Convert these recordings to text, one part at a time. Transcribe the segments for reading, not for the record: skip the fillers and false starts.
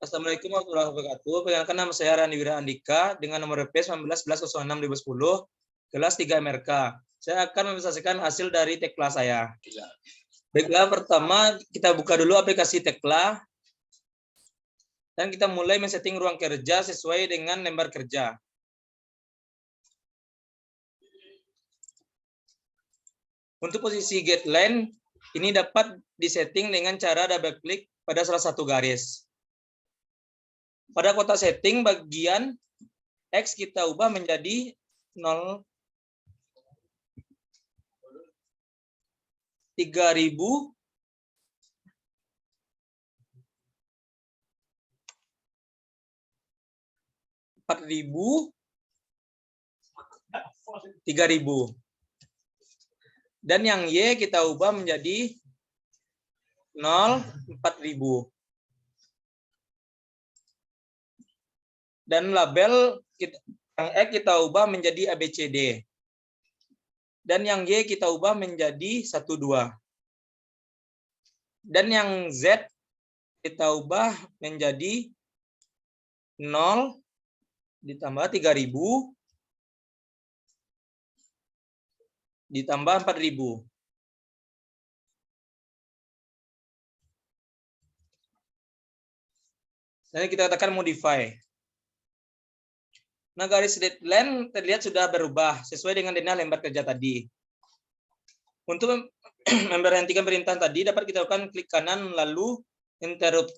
Assalamualaikum warahmatullahi wabarakatuh. Perkenalkan nama saya Rani Wira Andika dengan nomor HP 191106 kelas 3 MRK. Saya akan mempresentasikan hasil dari Tekla saya. Baiklah, pertama kita buka dulu aplikasi Tekla dan kita mulai men-setting ruang kerja sesuai dengan lembar kerja. Untuk posisi guideline ini dapat disetting dengan cara double klik pada salah satu garis. Pada kotak setting bagian X kita ubah menjadi 0 3000 4000 3000. Dan yang Y kita ubah menjadi 0 4000. Dan label yang X kita ubah menjadi ABCD. Dan yang Y kita ubah menjadi 12. Dan yang Z kita ubah menjadi 0 ditambah 3000 ditambah 4000. Dan kita katakan modify. Nah, garis deadline terlihat sudah berubah sesuai dengan denah lembar kerja tadi. Untuk memberhentikan perintah tadi dapat kita lakukan klik kanan lalu interrupt.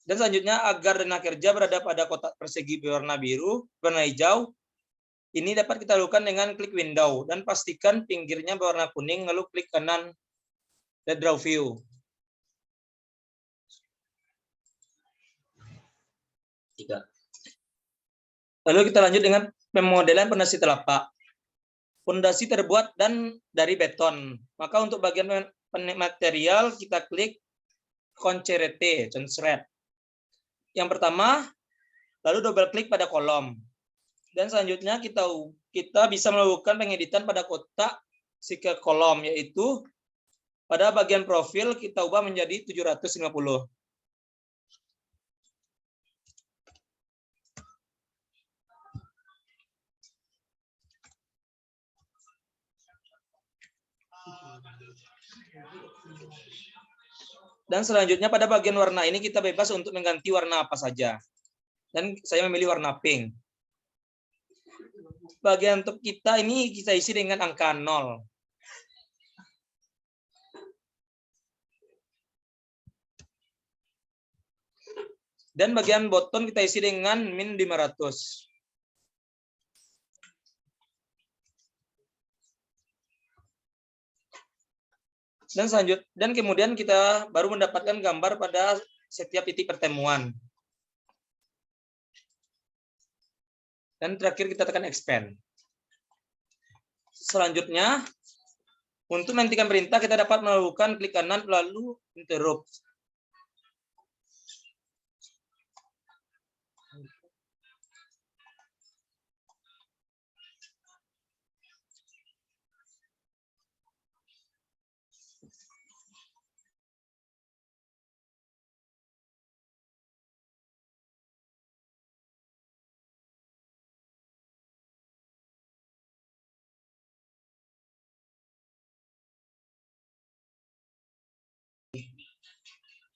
Dan selanjutnya agar denah kerja berada pada kotak persegi berwarna biru, warna hijau, ini dapat kita lakukan dengan klik window dan pastikan pinggirnya berwarna kuning lalu klik kanan dan draw view. Lalu kita lanjut dengan pemodelan pondasi telapak. Pondasi terbuat dari beton. Maka untuk bagian material kita klik concerete. Yang pertama, lalu double klik pada kolom. Dan selanjutnya kita bisa melakukan pengeditan pada kotak sike kolom, yaitu pada bagian profil kita ubah menjadi 750. Dan selanjutnya pada bagian warna ini kita bebas untuk mengganti warna apa saja. Dan saya memilih warna pink. Bagian top kita ini kita isi dengan angka 0. Dan bagian bottom kita isi dengan min 500. Dan kemudian kita baru mendapatkan gambar pada setiap titik pertemuan. Dan terakhir kita tekan expand. Selanjutnya, untuk menghentikan perintah kita dapat melakukan klik kanan lalu interrupt.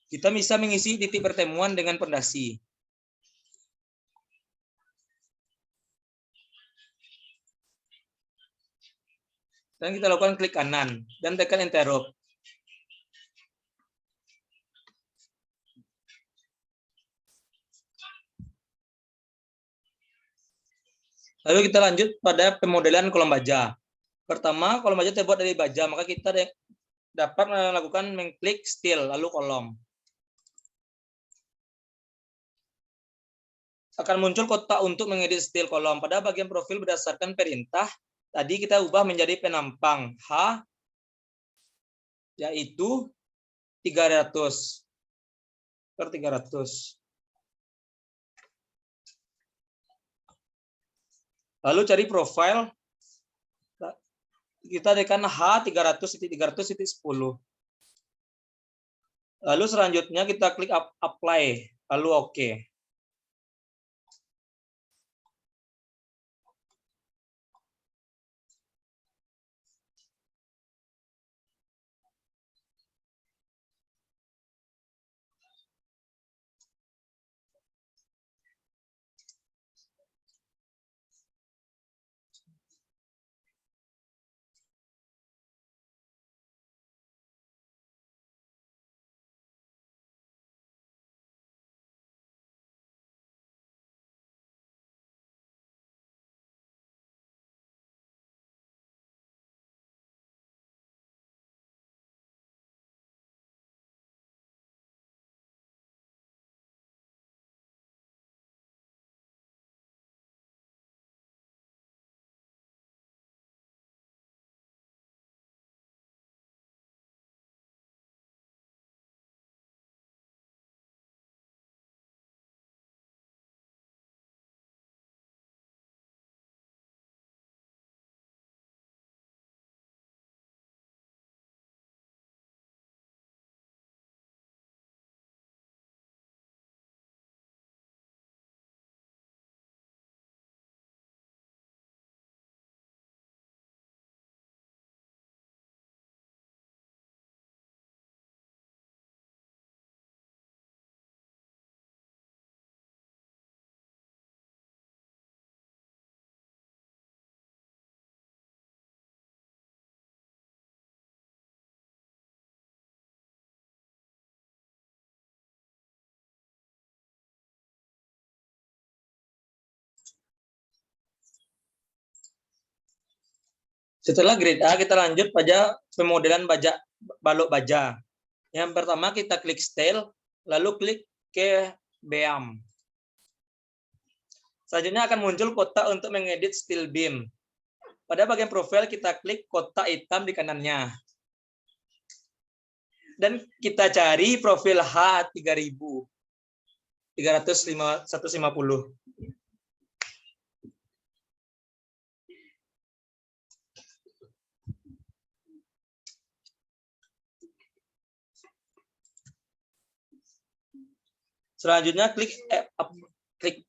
Kita bisa mengisi titik pertemuan dengan pondasi. Dan kita lakukan klik kanan dan tekan interrupt. Lalu kita lanjut pada pemodelan kolom baja. Pertama, kolom baja terbuat dari baja, maka kita dapat melakukan mengklik style lalu kolom. Akan muncul kotak untuk mengedit style kolom. Pada bagian profil berdasarkan perintah, tadi kita ubah menjadi penampang H, yaitu 300 per 300. Lalu cari profile, kita tekan H 300.300.10. Lalu selanjutnya kita klik apply. lalu oke. Setelah grade A, kita lanjut pada pemodelan balok baja. Yang pertama kita klik style, lalu klik ke BEAM. Selanjutnya akan muncul kotak untuk mengedit steel beam. Pada bagian profil kita klik kotak hitam di kanannya. Dan kita cari profil H3000. 150. Selanjutnya klik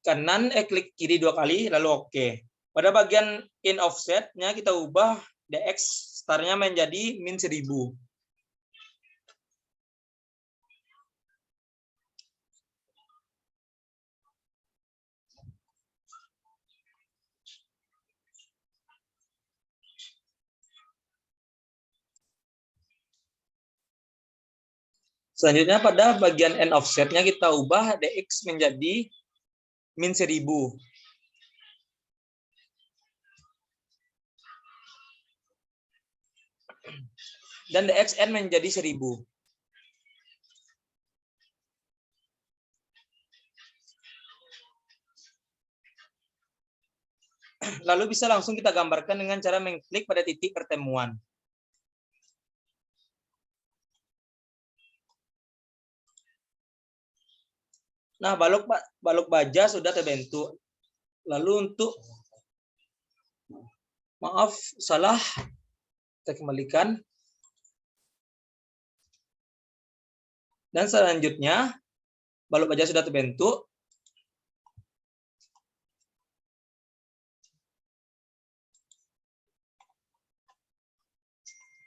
kanan, klik kiri 2 kali, lalu oke. Pada bagian in offset-nya kita ubah DX startnya menjadi min 1000. Selanjutnya pada bagian end offset-nya kita ubah DX menjadi min 1000. Dan DXN menjadi 1000. Lalu bisa langsung kita gambarkan dengan cara mengklik pada titik pertemuan. Nah, balok baja sudah terbentuk. Lalu untuk salah, kita kembalikan. Dan selanjutnya balok baja sudah terbentuk.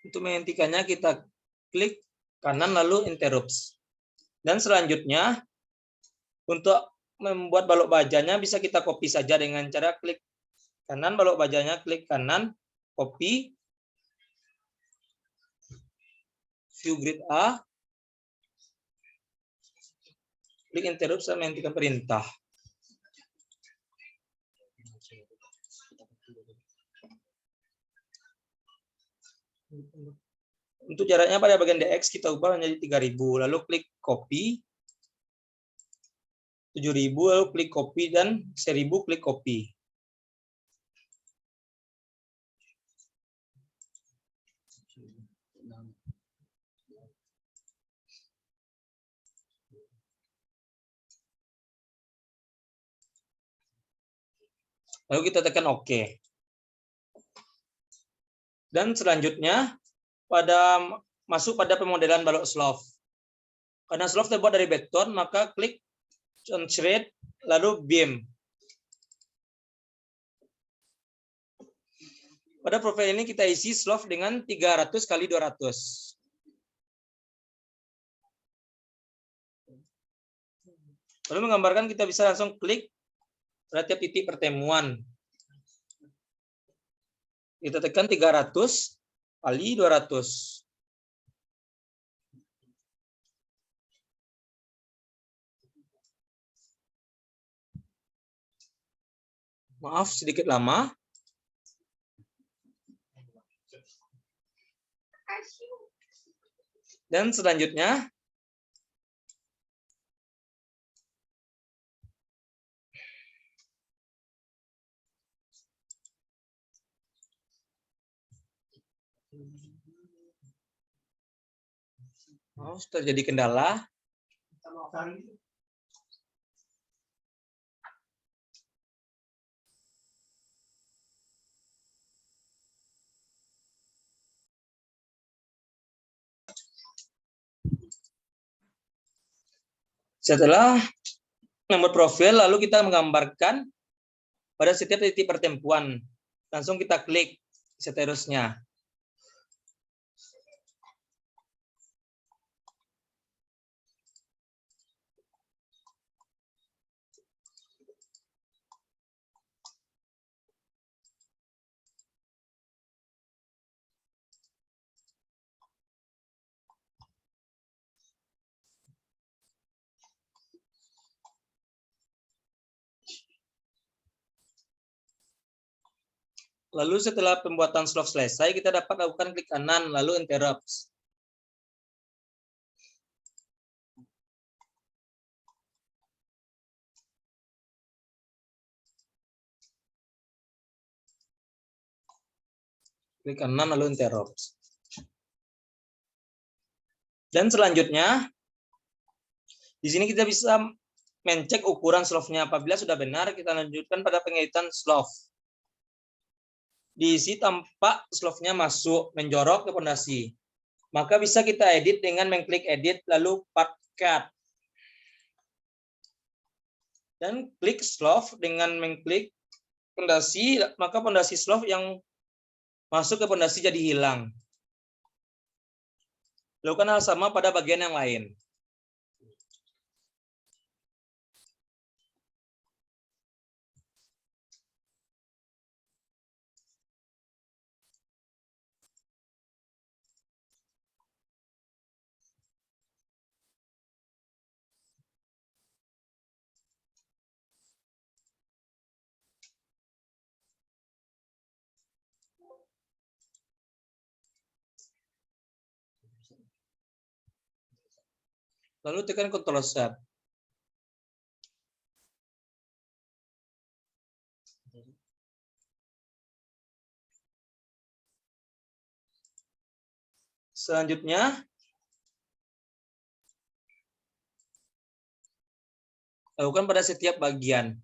Untuk menghentikannya kita klik kanan lalu interrupts. Dan selanjutnya untuk membuat balok bajanya bisa kita copy saja dengan cara klik kanan balok bajanya, klik kanan, copy, view grid A, klik interrupt dan menghentikan perintah. Untuk jaraknya pada bagian DX kita ubah menjadi 3000, lalu klik copy, 7000 lalu klik copy dan 1000 klik copy. Lalu kita tekan OK. Dan selanjutnya masuk pada pemodelan balok slope. Karena slope terbuat dari beton, maka klik concentrate, lalu beam. Pada profil ini kita isi slope dengan 300 kali 200. Lalu menggambarkan kita bisa langsung klik pada tiap titik pertemuan. Kita tekan 300 kali 200. Maaf sedikit lama. Dan selanjutnya terjadi kendala. Setelah membuat profil, lalu kita menggambarkan pada setiap titik pertemuan. Langsung kita klik seterusnya. Lalu setelah pembuatan slope selesai, kita dapat lakukan klik kanan, lalu interrupt. Klik kanan, lalu interrupt. Dan selanjutnya, di sini kita bisa mencek ukuran slope-nya. Apabila sudah benar, kita lanjutkan pada pengeditan slope. Diisi tampak slope-nya masuk, menjorok ke pondasi. Maka bisa kita edit dengan mengklik edit, lalu part cut. Dan klik slope dengan mengklik pondasi, maka pondasi slope yang masuk ke pondasi jadi hilang. Lakukan hal sama pada bagian yang lain. Lalu tekan Ctrl Z. Selanjutnya, lakukan pada setiap bagian.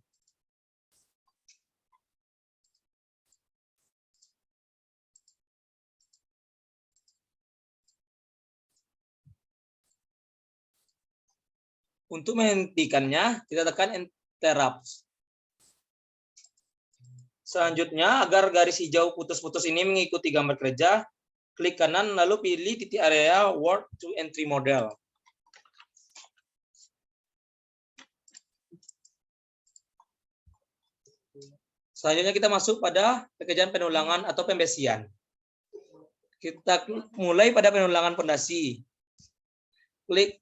Untuk menghentikannya, kita tekan interrupt. Selanjutnya, agar garis hijau putus-putus ini mengikuti gambar kerja, klik kanan lalu pilih titik area Work to Entry Model. Selanjutnya kita masuk pada pekerjaan penulangan atau pembesian. Kita mulai pada penulangan pondasi. Klik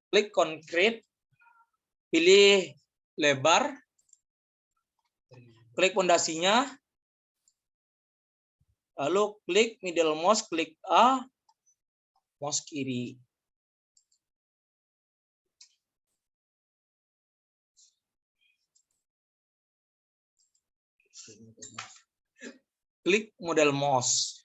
klik concrete, pilih lebar, klik pondasinya, lalu klik middle mouse, klik A, mouse kiri. Klik model mouse.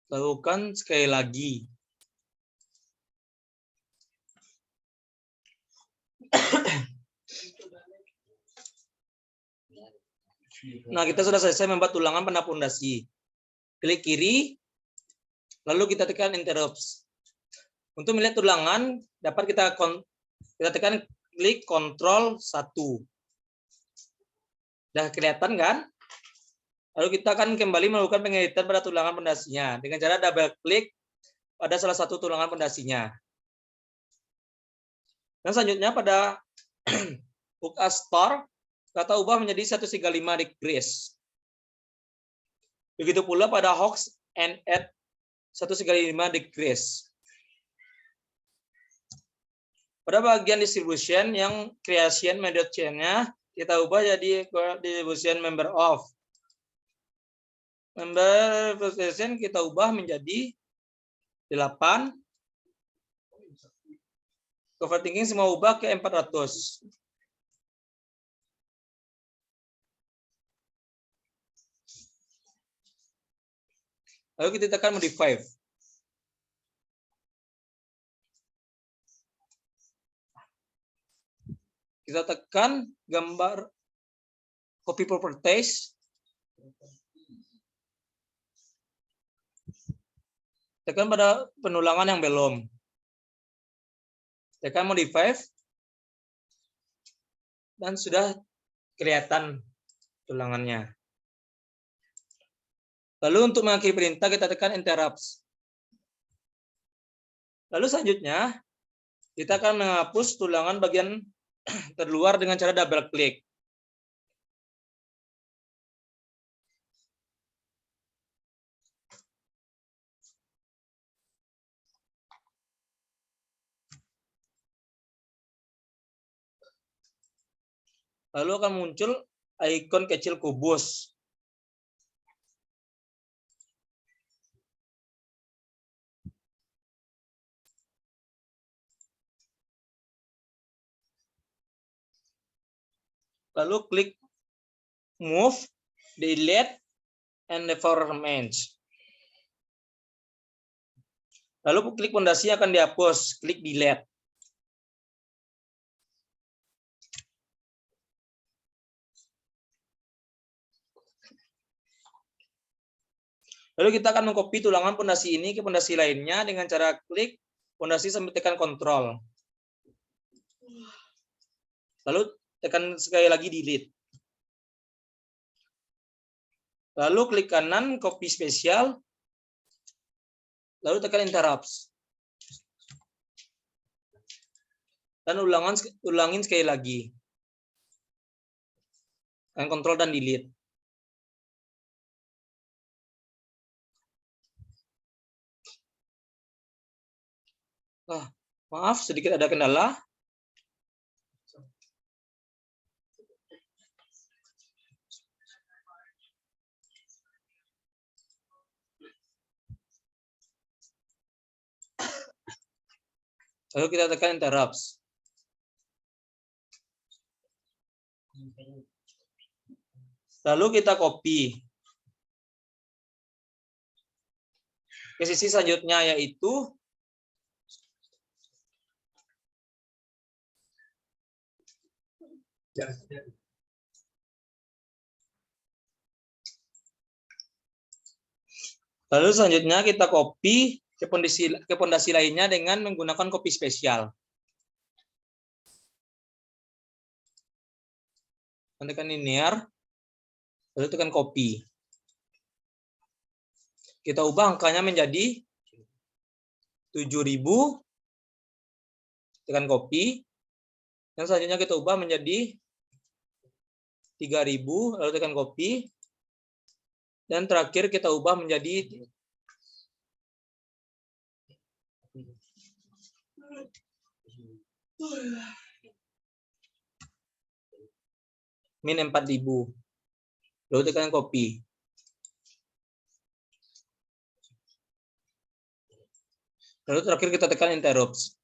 Lakukan sekali lagi. Nah, kita sudah selesai membuat tulangan pada pondasi. Klik kiri, lalu kita tekan interrupts. Untuk melihat tulangan, dapat kita tekan klik Ctrl 1. Sudah kelihatan kan? Lalu kita akan kembali melakukan pengeditan pada tulangan pondasinya dengan cara double klik pada salah satu tulangan pondasinya. Dan selanjutnya pada hook Astor, kita ubah menjadi 135 degrees. Begitu pula pada hooks and add 135 degrees. Pada bagian distribution yang creation method chain-nya kita ubah jadi distribution member of. Member position kita ubah menjadi 8. Overthinking semua ubah ke 400. Lalu kita tekan modify. Kita tekan gambar copy properties. Tekan pada penulangan yang belum. Tekan modify. Dan sudah kelihatan tulangannya. Lalu untuk mengakhiri perintah kita tekan interrupts. Lalu selanjutnya kita akan menghapus tulangan bagian terluar dengan cara double klik. Lalu akan muncul ikon kecil kubus. Lalu klik move, delete, and deformate. Lalu klik pondasi akan dihapus, klik delete. Lalu kita akan mengcopy tulangan pondasi ini ke pondasi lainnya dengan cara klik pondasi sambil tekan Ctrl. Lalu tekan sekali lagi delete. Lalu klik kanan copy spesial. Lalu tekan interrupts. Dan ulangin sekali lagi. Tekan Ctrl dan delete. Maaf, sedikit ada kendala. Lalu kita tekan interrupts. Lalu kita copy ke sisi selanjutnya, yaitu lalu selanjutnya kita copy ke pondasi lainnya dengan menggunakan copy spesial. Tekan linear, lalu tekan copy. Kita ubah angkanya menjadi 7.000, tekan copy. Dan selanjutnya kita ubah menjadi 3.000, lalu tekan copy. Dan terakhir kita ubah menjadi min 4.000. Lalu tekan copy. Lalu terakhir kita tekan interrupts.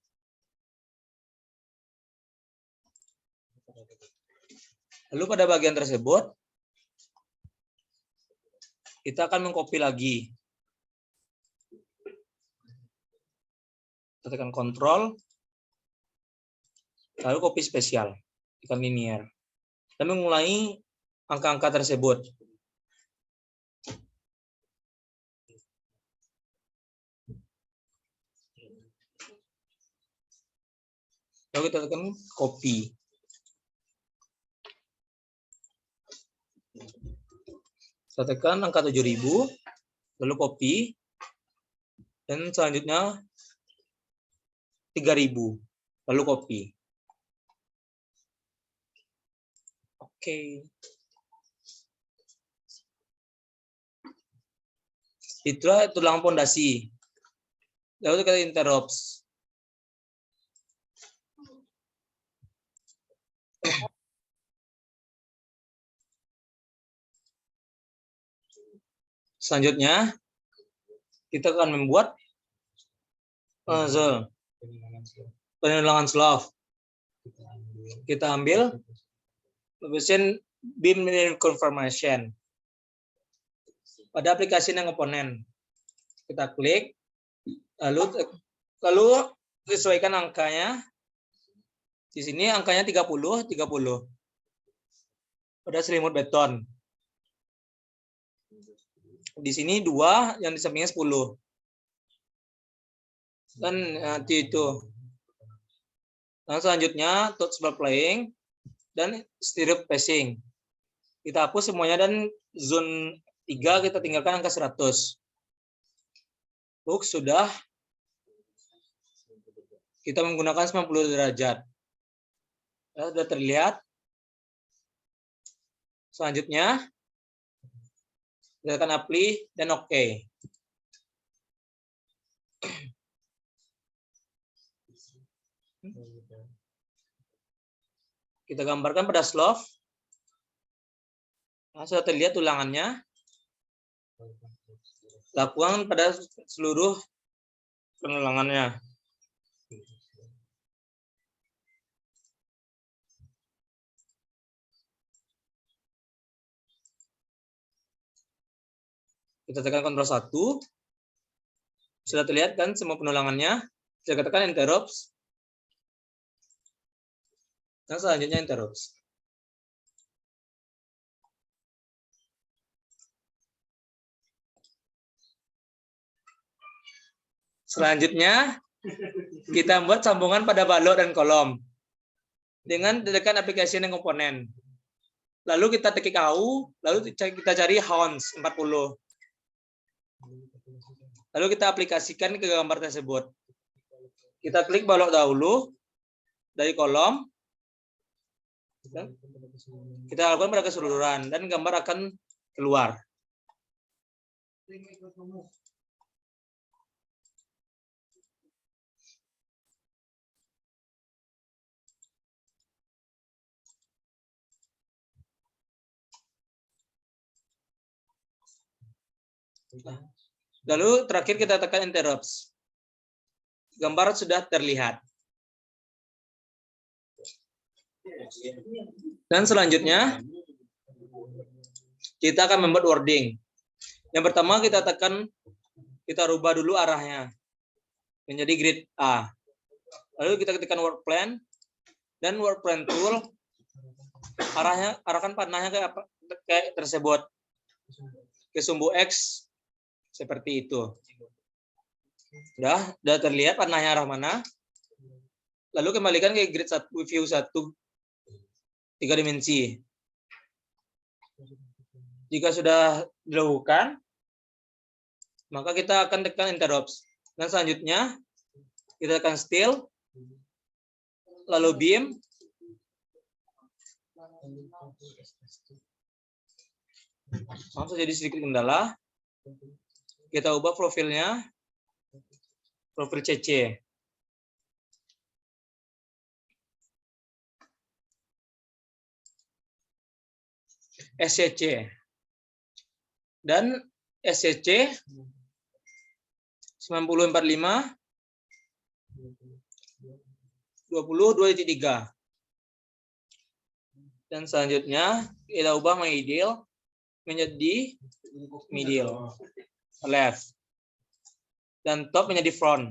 Lalu pada bagian tersebut kita akan mengcopy lagi. Kita tekan kontrol, lalu copy spesial, tekan linear, dan mengulangi angka-angka tersebut. Lalu kita tekan copy. Saya tekan angka 7.000, lalu copy, dan selanjutnya 3.000, lalu copy. Oke. Itulah tulang pondasi. Lalu kita interrupts. Selanjutnya, kita akan membuat puzzle penulangan slov. Kita ambil mesin beam confirmation. Pada aplikasi yang komponen, kita klik, lalu sesuaikan angkanya. Di sini angkanya 30. Pada selimut beton. Di sini 2, yang di sampingnya 10. Dan nanti itu. Nah, selanjutnya touch bar playing dan stirrup passing. Kita hapus semuanya dan zone 3 kita tinggalkan angka 100. Hook sudah. Kita menggunakan 90 derajat. Ya, sudah terlihat. Selanjutnya kita akan apply dan OK. Kita gambarkan pada slov. Nah, sudah terlihat tulangannya. Lakukan pada seluruh penulangannya. Kita tekan Ctrl 1. Sudah terlihat kan semua penulangannya. Kita tekan interrupts. Dan selanjutnya interrupts. Selanjutnya, kita membuat sambungan pada balok dan kolom dengan tekan aplikasi dan komponen. Lalu kita ketik AU, lalu kita cari Hounds 40. Lalu kita aplikasikan ke gambar tersebut. Kita klik balok dahulu dari kolom. Kita lakukan pada keseluruhan dan gambar akan keluar. Lalu terakhir kita tekan interrupts. Gambar sudah terlihat. Dan selanjutnya kita akan membuat wording. Yang pertama kita rubah dulu arahnya menjadi grid A. Lalu kita ketikkan work plan dan work plan tool, arahkan panahnya kayak tersebut ke sumbu X seperti itu. Sudah terlihat panahnya arah mana. Lalu kembalikan ke grid 1, view 1 3 dimensi. Jika sudah dilakukan, maka kita akan tekan interrupts. Dan selanjutnya kita tekan still, lalu beam, langsung jadi sedikit kendala. Kita ubah profilnya, profil CC. SCC dan SCC 9045 20.2.3. Dan selanjutnya kita ubah middle menjadi middle left dan top menjadi front.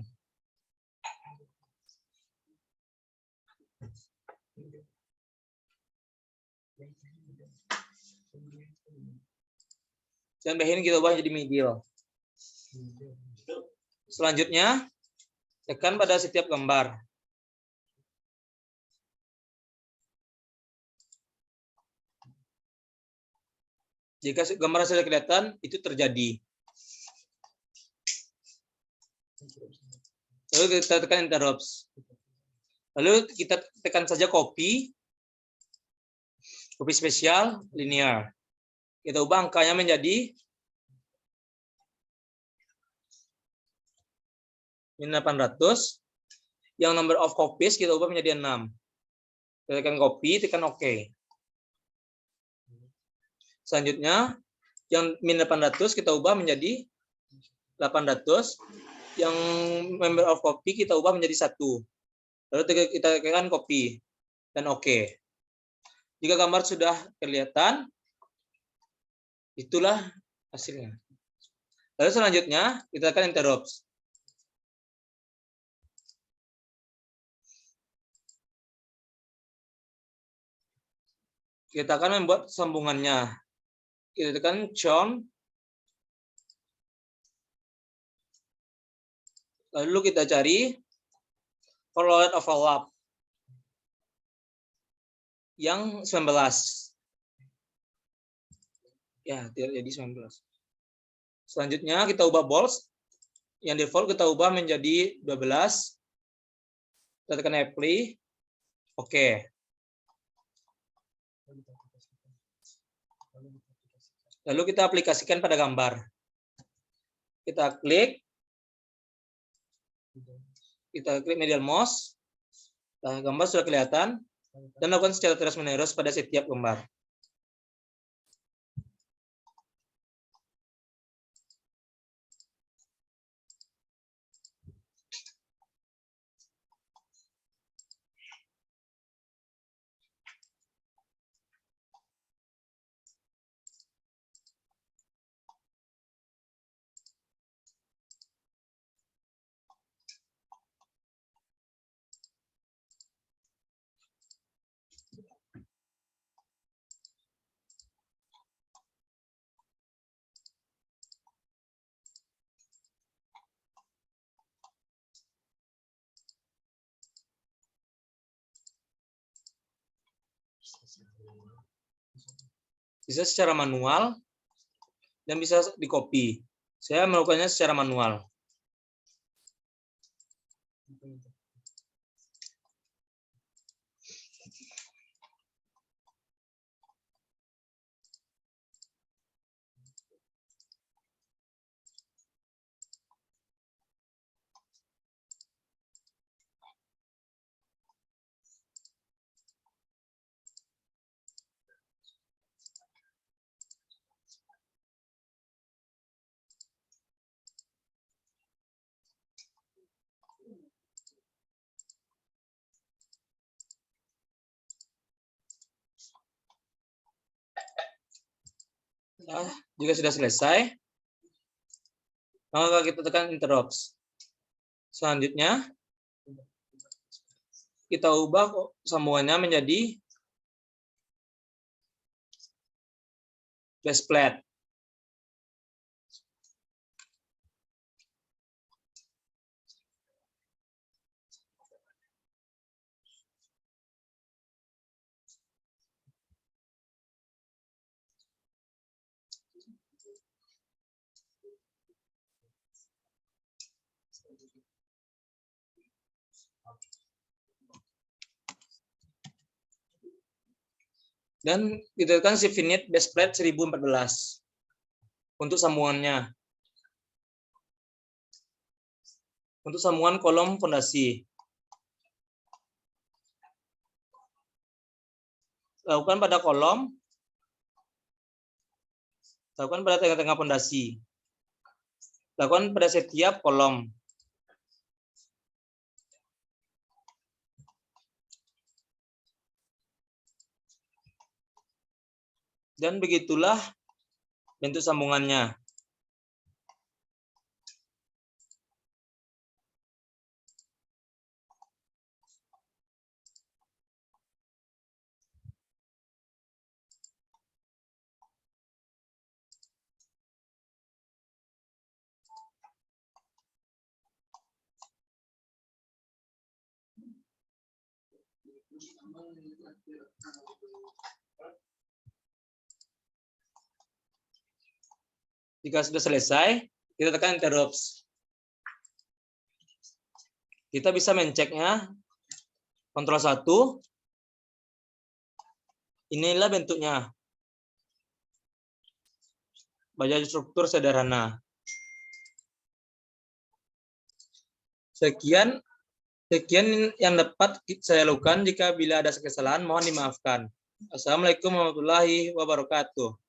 Dan begini kita ubah jadi middle. Selanjutnya, tekan pada setiap gambar. Jika gambar sudah kelihatan, itu terjadi. Lalu kita tekan interrupts. Lalu kita tekan saja copy spesial, linear. Kita ubah angkanya menjadi -800. Yang number of copies kita ubah menjadi 6. Kita tekan copy, tekan OK. Selanjutnya, yang -800 kita ubah menjadi 800. Yang member of copy kita ubah menjadi 1. Lalu kita tekan copy dan OK. Jika gambar sudah kelihatan, itulah hasilnya. Lalu selanjutnya kita tekan interrupts. Kita akan membuat sambungannya. Kita tekan join. Lalu kita cari followed overlap yang 19. Ya, tidak jadi 19. Selanjutnya kita ubah bold. Yang default kita ubah menjadi 12. Kita tekan apply. Oke. Lalu kita aplikasikan pada gambar. Kita klik medial mouse. Nah, gambar sudah kelihatan dan lakukan secara terus-menerus pada setiap gambar. Bisa secara manual dan bisa di copy. Saya melakukannya secara manual. Nah, jika sudah selesai, maka kita tekan interrupts. Selanjutnya, kita ubah sambungannya menjadi base plate. Dan kita tekan shift finite base plate 1014 untuk sambungannya. Untuk sambungan kolom fondasi. Lakukan pada kolom. Lakukan pada tengah-tengah fondasi. Lakukan pada setiap kolom. Dan begitulah bentuk sambungannya. Jika sudah selesai, kita tekan interrupts. Kita bisa menceknya. Ctrl 1. Inilah bentuknya. Baja struktur sederhana. Sekian yang dapat saya lakukan. Jika bila ada kesalahan, mohon dimaafkan. Assalamualaikum warahmatullahi wabarakatuh.